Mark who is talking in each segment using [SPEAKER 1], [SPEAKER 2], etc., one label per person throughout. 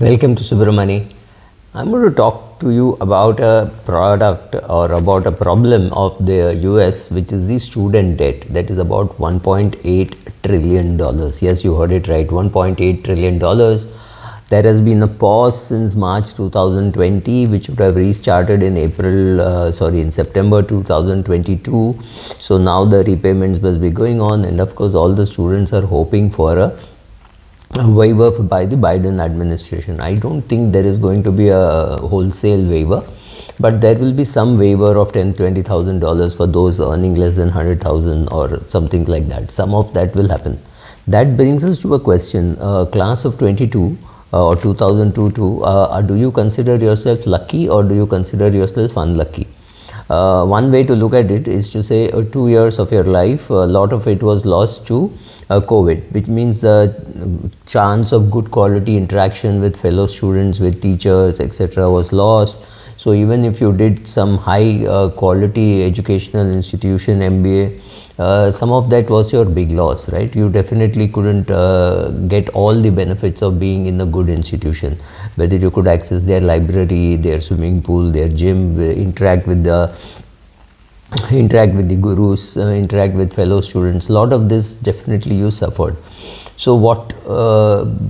[SPEAKER 1] Welcome to Subramani. I'm going to talk to you about a product or about a problem of the US, which is the student debt. That is about $1.8 trillion. Yes, you heard it right, $1.8 trillion. There has been a pause since March 2020, which would have restarted in in September 2022. So now the repayments must be going on, and of course, all the students are hoping for a waiver by the Biden administration. I don't think there is going to be a wholesale waiver, but there will be some waiver of $20,000 for those earning less than 100,000 or something like that. Some of that will happen. That brings us to a question: class of 22 or 2002, do you consider yourself lucky or do you consider yourself unlucky? One way to look at it is to say 2 years of your life, a lot of it was lost to COVID, which means the chance of good quality interaction with fellow students, with teachers, etc. was lost. So even if you did some high quality educational institution, MBA, some of that was your big loss, right? You definitely couldn't get all the benefits of being in a good institution, whether you could access their library, their swimming pool, their gym, interact with the gurus, interact with fellow students. A lot of this definitely you suffered. So what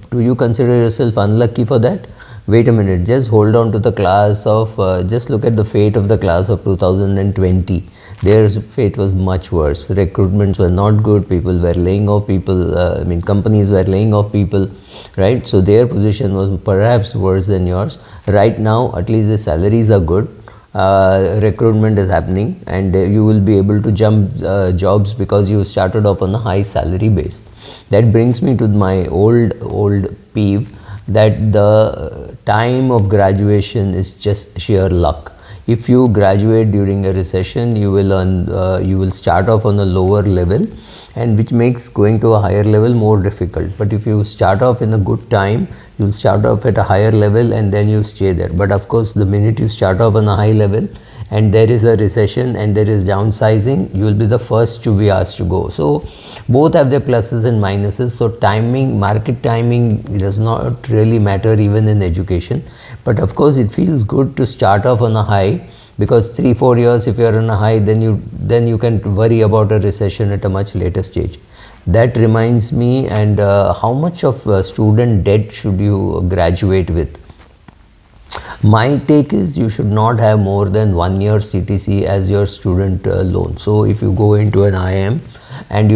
[SPEAKER 1] do you consider yourself unlucky for that? Wait a minute, just hold on to the class of just look at the fate of the class of 2020. Their fate was much worse. Recruitments were not good. People were laying off people. Companies were laying off people, right? So their position was perhaps worse than yours. Right now, at least the salaries are good. Recruitment is happening, and you will be able to jump jobs because you started off on a high salary base. That brings me to my old peeve, that the time of graduation is just sheer luck. If you graduate during a recession, you will start off on a lower level, and which makes going to a higher level more difficult. But if you start off in a good time, you will start off at a higher level and then you stay there. But of course, the minute you start off on a high level and there is a recession and there is downsizing, you will be the first to be asked to go. So both have their pluses and minuses. So market timing does not really matter even in education. But of course, it feels good to start off on a high, because 3-4 years if you are on a high, then you can worry about a recession at a much later stage. That reminds me, and how much of student debt should you graduate with? My take is you should not have more than 1 year CTC as your student loan. So if you go into an IIM and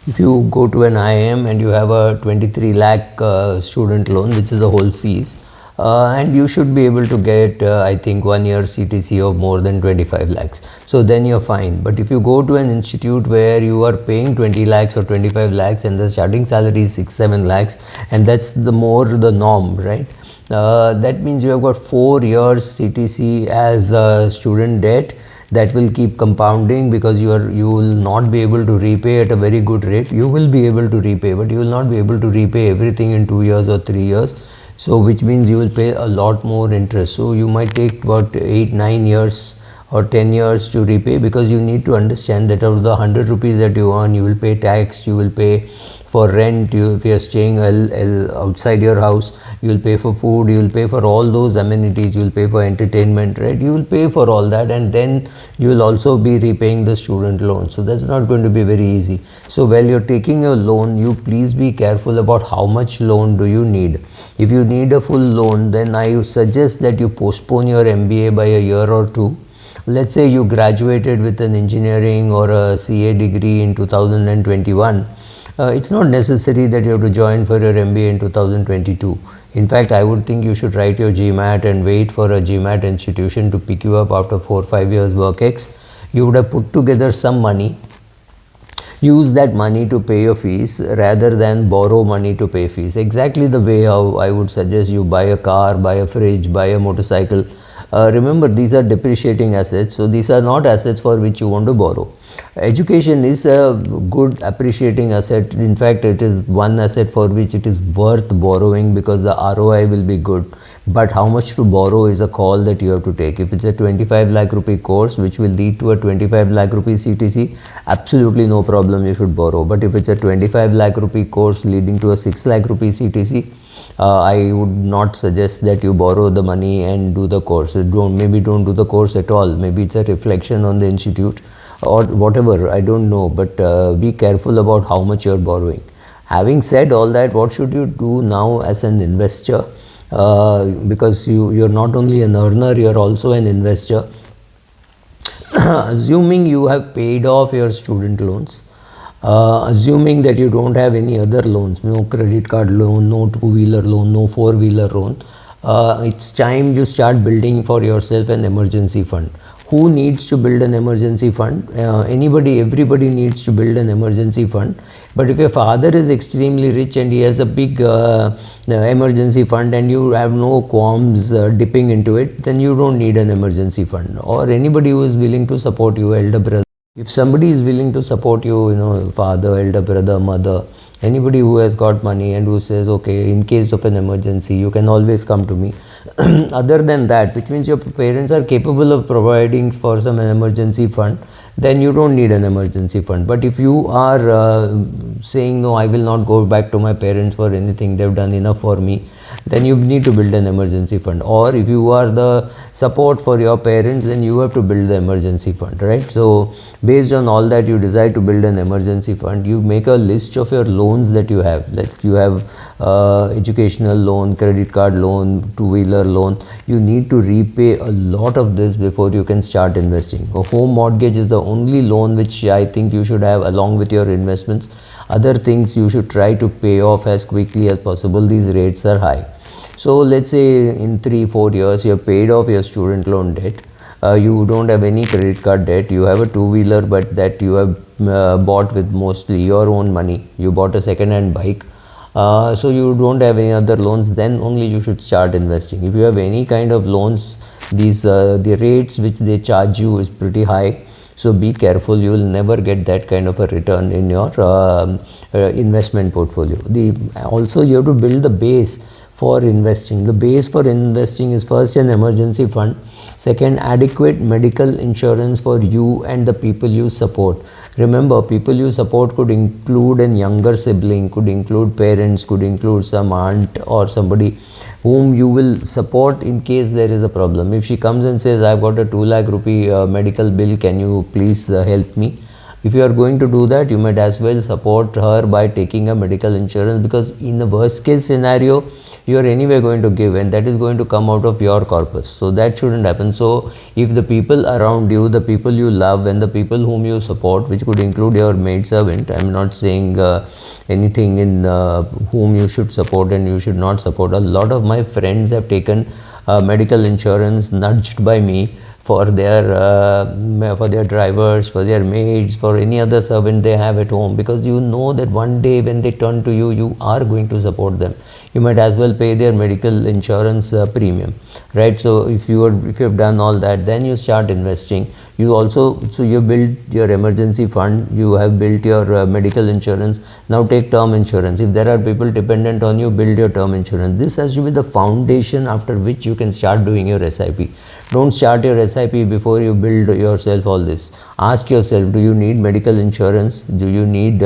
[SPEAKER 1] if you go to an IIM and you have a 23 lakh student loan, which is the whole fees, and you should be able to get I think 1 year CTC of more than 25 lakhs. So then you're fine. But if you go to an institute where you are paying 20 lakhs or 25 lakhs and the starting salary is 6-7 lakhs, and that's the norm, right? That means you have got 4 years CTC as student debt that will keep compounding, because you will not be able to repay at a very good rate. You will be able to repay, but you will not be able to repay everything in 2 years or 3 years. So which means you will pay a lot more interest. So you might take about 8-9 years or 10 years to repay, because you need to understand that out of the 100 rupees that you earn, you will pay tax, you will pay for rent, if you are staying outside your house, you will pay for food, you will pay for all those amenities, you will pay for entertainment, right? You will pay for all that, and then you will also be repaying the student loan. So that's not going to be very easy. So while you're taking your loan, you please be careful about how much loan do you need. If you need a full loan, then I suggest that you postpone your MBA by a year or two. Let's say you graduated with an engineering or a CA degree in 2021. It's not necessary that you have to join for your MBA in 2022. In fact, I would think you should write your GMAT and wait for a GMAT institution to pick you up after 4-5 years work ex. You would have put together some money. Use that money to pay your fees rather than borrow money to pay fees. Exactly the way how I would suggest you buy a car, buy a fridge, buy a motorcycle. Remember, these are depreciating assets, so these are not assets for which you want to borrow. Education is a good appreciating asset. In fact, it is one asset for which it is worth borrowing, because the ROI will be good. But how much to borrow is a call that you have to take. If it's a 25 lakh rupee course which will lead to a 25 lakh rupee CTC, absolutely no problem, you should borrow. But if it's a 25 lakh rupee course leading to a 6 lakh rupee CTC, I would not suggest that you borrow the money and do the course. Maybe don't do the course at all. Maybe it's a reflection on the institute or whatever, I don't know, but be careful about how much you're borrowing. Having said all that, what should you do now as an investor? Because you're not only an earner, you're also an investor. Assuming you have paid off your student loans, assuming that you don't have any other loans, no credit card loan, no two-wheeler loan, no four-wheeler loan, it's time you start building for yourself an emergency fund. Who needs to build an emergency fund? Everybody needs to build an emergency fund. But if your father is extremely rich and he has a big emergency fund and you have no qualms dipping into it, then you don't need an emergency fund. Or anybody who is willing to support you, elder brother. If somebody is willing to support you, father, elder brother, mother, anybody who has got money and who says, okay, in case of an emergency, you can always come to me. Other than that, which means your parents are capable of providing for some emergency fund, then you don't need an emergency fund. But if you are saying, no, I will not go back to my parents for anything, they've done enough for me, then you need to build an emergency fund. Or if you are the support for your parents, then you have to build the emergency fund, right? So based on all that, you decide to build an emergency fund. You make a list of your loans that you have, like you have educational loan, credit card loan, two-wheeler loan. You need to repay a lot of this before you can start investing. A home mortgage is the only loan which I think you should have along with your investments. Other things you should try to pay off as quickly as possible. These rates are high. So let's say in 3-4 years you have paid off your student loan debt. You don't have any credit card debt. You have a two-wheeler, but that you have bought with mostly your own money. You bought a second-hand bike. So you don't have any other loans, then only you should start investing. If you have any kind of loans, the rates which they charge you is pretty high. So be careful, you will never get that kind of a return in your investment portfolio. Also you have to build the base for investing. The base for investing is first an emergency fund, second adequate medical insurance for you and the people you support. Remember, people you support could include a younger sibling, could include parents, could include some aunt or somebody whom you will support in case there is a problem. If she comes and says, I've got a 2 lakh rupee medical bill, can you please help me? If you are going to do that, you might as well support her by taking a medical insurance, because in the worst case scenario, you are anyway going to give, and that is going to come out of your corpus. So that shouldn't happen. So if the people around you, the people you love and the people whom you support, which could include your maidservant, I'm not saying anything in whom you should support and you should not support. A lot of my friends have taken medical insurance nudged by me for their drivers, for their maids, for any other servant they have at home, because you know that one day when they turn to you, you are going to support them. You might as well pay their medical insurance premium, right? So if you have done all that, then you start investing. So you build your emergency fund, you have built your medical insurance. Now take term insurance. If there are people dependent on you, build your term insurance. This has to be the foundation after which you can start doing your SIP. Don't start your SIP before you build yourself all this. Ask yourself, do you need medical insurance? Do you need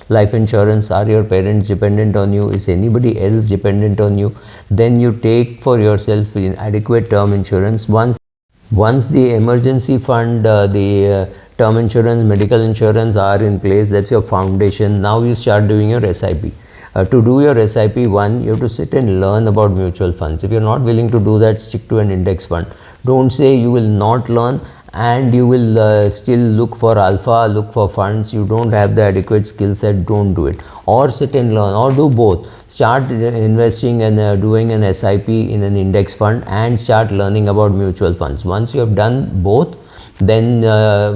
[SPEAKER 1] life insurance? Are your parents dependent on you? Is anybody else dependent on you? Then you take for yourself adequate term insurance. Once the emergency fund, the term insurance, medical insurance are in place, that's your foundation. Now you start doing your SIP. To do your SIP, one, you have to sit and learn about mutual funds. If you're not willing to do that, stick to an index fund. Don't say you will not learn and you will still look for alpha, look for funds. You don't have the adequate skill set, don't do it. Or sit and learn, or do both. Start investing and doing an SIP in an index fund and start learning about mutual funds. Once you have done both, then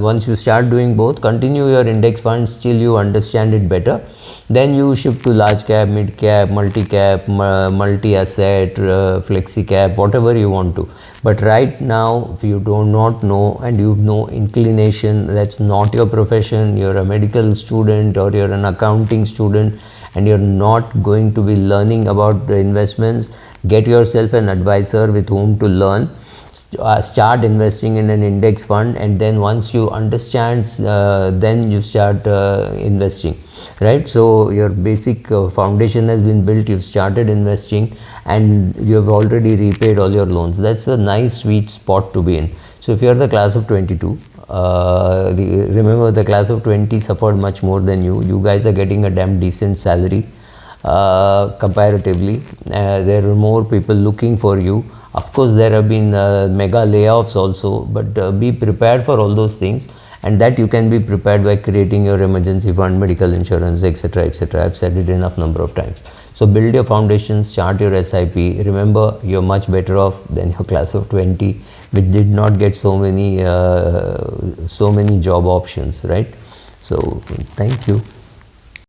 [SPEAKER 1] once you start doing both, continue your index funds till you understand it better. Then you shift to large cap, mid cap, multi cap, multi asset, flexi cap, whatever you want to. But right now, if you do not know and you have no inclination, that's not your profession, you're a medical student or you're an accounting student and you're not going to be learning about the investments, get yourself an advisor with whom to learn. start investing in an index fund, and then once you understand, then you start investing, right? So your basic foundation has been built, you've started investing, and you have already repaid all your loans. That's a nice sweet spot to be in. So if you are the class of 22, remember the class of 20 suffered much more than you. You guys are getting a damn decent salary comparatively. There are more people looking for you. Of course, there have been mega layoffs also, but be prepared for all those things, and that you can be prepared by creating your emergency fund, medical insurance, etc., etc. I've said it enough number of times. So build your foundation, start your SIP. Remember, you're much better off than your class of 20, which did not get so many job options, right? So thank you.